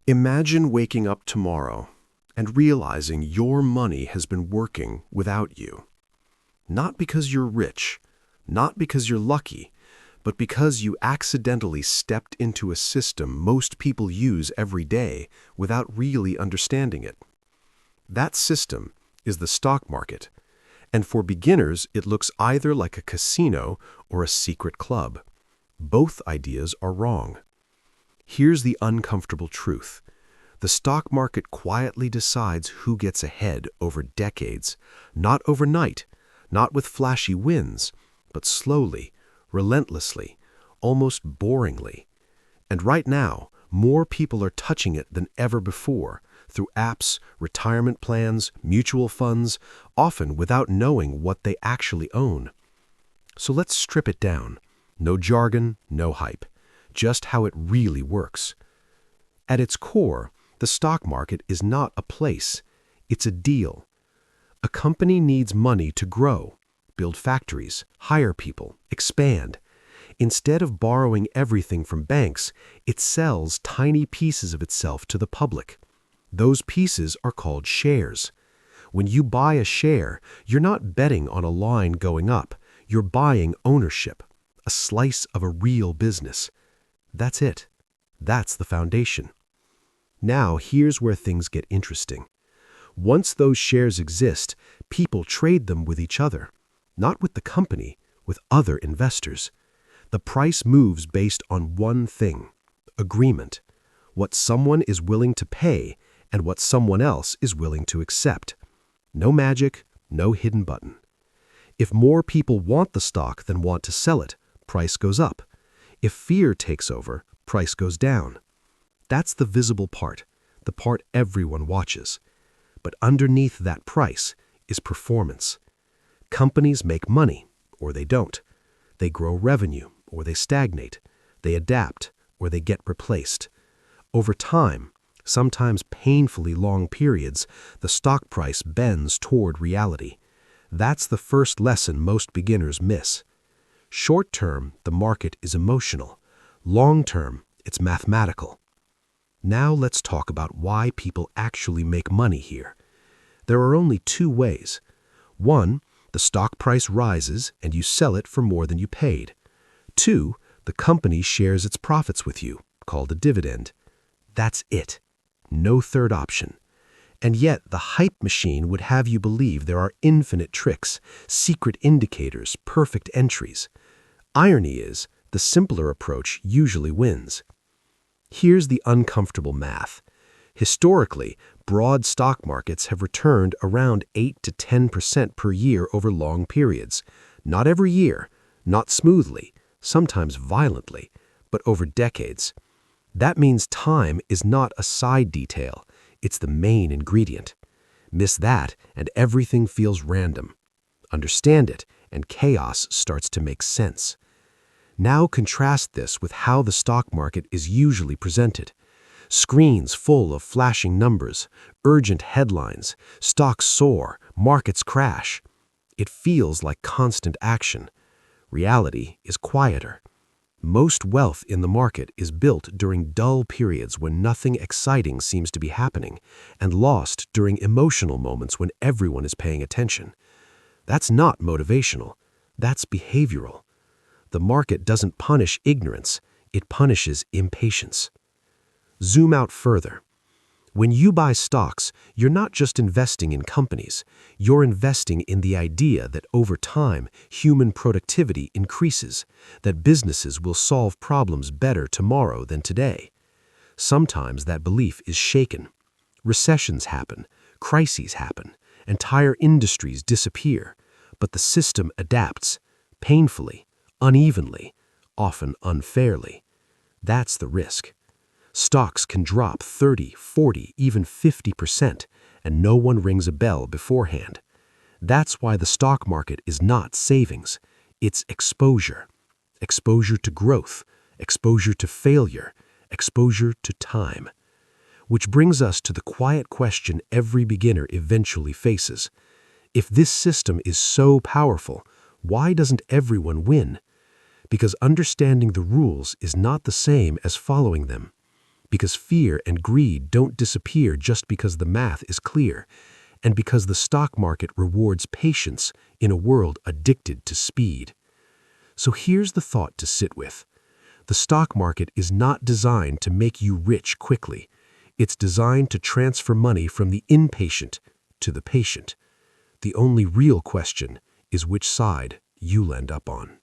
Imagine waking up tomorrow and realizing your money has been working without you. Not because you're rich, not because you're lucky, but because you accidentally stepped into a system most people use every day without really understanding it. That system is the stock market, and for beginners it looks either like a casino or a secret club. Both ideas are wrong. Here's the uncomfortable truth. The stock market quietly decides who gets ahead over decades, not overnight, not with flashy wins, but slowly, relentlessly, almost boringly. And right now, more people are touching it than ever before, through apps, retirement plans, mutual funds, often without knowing what they actually own. So let's strip it down. No jargon, no hype. Just how it really works. At its core, the stock market is not a place, it's a deal. A company needs money to grow, build factories, hire people, expand. Instead of borrowing everything from banks, it sells tiny pieces of itself to the public. Those pieces are called shares. When you buy a share, you're not betting on a line going up, you're buying ownership, a slice of a real business. That's it. That's the foundation. Now, here's where things get interesting. Once those shares exist, people trade them with each other, not with the company, with other investors. The price moves based on one thing: agreement, what someone is willing to pay and what someone else is willing to accept. No magic, no hidden button. If more people want the stock than want to sell it, price goes up. If fear takes over, price goes down. That's the visible part, the part everyone watches. But underneath that price is performance. Companies make money, or they don't. They grow revenue, or they stagnate. They adapt, or they get replaced. Over time, sometimes painfully long periods, the stock price bends toward reality. That's the first lesson most beginners miss. Short term, the market is emotional. Long term, it's mathematical. Now let's talk about why people actually make money here. There are only two ways. One, the stock price rises and you sell it for more than you paid. Two, the company shares its profits with you, called a dividend. That's it. No third option. And yet the hype machine would have you believe there are infinite tricks, secret indicators, perfect entries. Irony is, the simpler approach usually wins. Here's the uncomfortable math. Historically, broad stock markets have returned around 8 to 10% per year over long periods. Not every year, not smoothly, sometimes violently, but over decades. That means time is not a side detail, it's the main ingredient. Miss that, and everything feels random. Understand it, and chaos starts to make sense. Now contrast this with how the stock market is usually presented. Screens full of flashing numbers, urgent headlines, stocks soar, markets crash. It feels like constant action. Reality is quieter. Most wealth in the market is built during dull periods when nothing exciting seems to be happening, and lost during emotional moments when everyone is paying attention. That's not motivational. That's behavioral. The market doesn't punish ignorance, it punishes impatience. Zoom out further. When you buy stocks, you're not just investing in companies, you're investing in the idea that over time, human productivity increases, that businesses will solve problems better tomorrow than today. Sometimes that belief is shaken. Recessions happen, crises happen, entire industries disappear, but the system adapts, painfully, unevenly, often unfairly. That's the risk. Stocks can drop 30, 40, even 50%, and no one rings a bell beforehand. That's why the stock market is not savings. It's exposure. Exposure to growth, exposure to failure, exposure to time. Which brings us to the quiet question every beginner eventually faces. If this system is so powerful, why doesn't everyone win? Because understanding the rules is not the same as following them. because fear and greed don't disappear just because the math is clear, and because the stock market rewards patience in a world addicted to speed. So here's the thought to sit with. The stock market is not designed to make you rich quickly. It's designed to transfer money from the impatient to the patient. The only real question is which side you'll end up on.